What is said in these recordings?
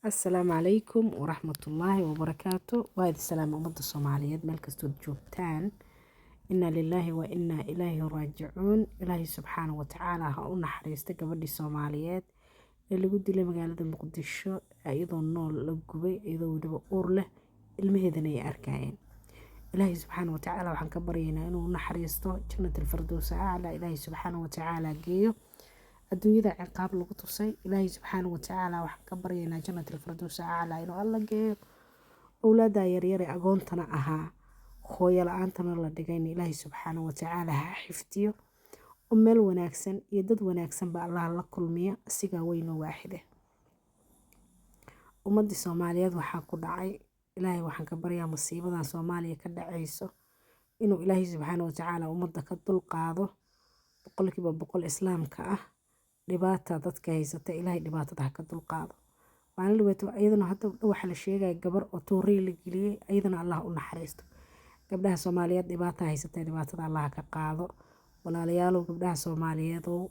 السلام عليكم ورحمة الله وبركاته. وهذه السلام أمد الصوماليات ملك جوبتان. إنا لله وإنا إليه راجعون. إلهي سبحانه وتعالى هؤلاء حريستك قبل الصوماليات اللي قد لي مقالة المقدشة أيضا نول لقبي أيضا ودب أورله المهدنية أركاين. إلهي سبحانه وتعالى وحن كبرينا إنه نحريسته جنة الفردوس أعلى. إلهي سبحانه وتعالى جيو الدنيا عقاب لو تصي إلهي سبحانه وتعالى وحكبرينا جنة الفردوس أعلى إنه الله جيب أولادا يريري أقونتنا أها خويا لأنتنا الله دقين إلهي سبحانه وتعالى حفتيه أمل وناكسن يدد وناكسن بقى الله كل مية سيقا وينو واحدة ومدي سوماليات وحاكو دعي إلهي وحكبريا مصيبة سوماليا كدعيسو إنه إلهي سبحانه وتعالى ومدك الدل بقولك بقول إسلام كأه dhibaato dadka haysata ilaahay dhibaatada ha ka dulqaado waan libato ayadana hadda waxa la sheegay gabar oo toori la geliyay ayadana Allah u naxariisto gabdhaha Soomaaliyeed dhibaato haysata dhibaatada Allah ka qaado walaalayaal gabdhaha Soomaaliyeed oo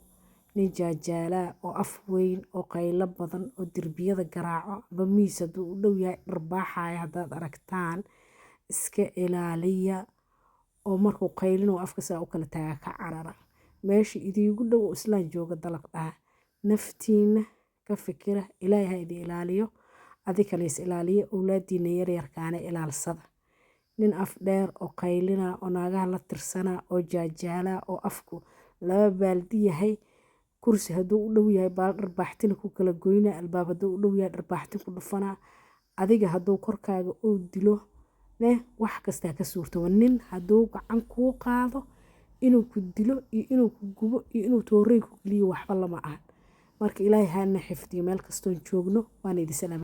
nin jaajaala oo af weyn oo qaylo badan oo dirbiyada garaaco aba miisad u dhow yahay dharbaaxaya hadaad aragtaan iska ilaaliya oo markuu qaylino afka saa u kala taaga ka carara meeshii idiigu dhow islaan jooga dalaq dhaha naftiina ka fikira ilaahay ha idin ilaaliyo adikana is ilaaliyo awlaadiina yaryarkaana ilaalsada nin af dheer oo qaylina oo naagaha la tirsana oo jaajaala oo afku laba baaldi yahay kursi hadduu u dhow yahay baal dharbaaxtina ku kala goyna albaab hadduu u dhow yahay dharbaaxtin ku dhufana adiga hadduu korkaaga uu dilo wax kasta ka suurto nin hadduu gacan kuu qaado inuu ku dilo iyo inuu ku gubo iyo inuu toorey ku geliyo waxba lama aha marka ilaahay hana xifdiyo meel kastoon joogno waan idin salaam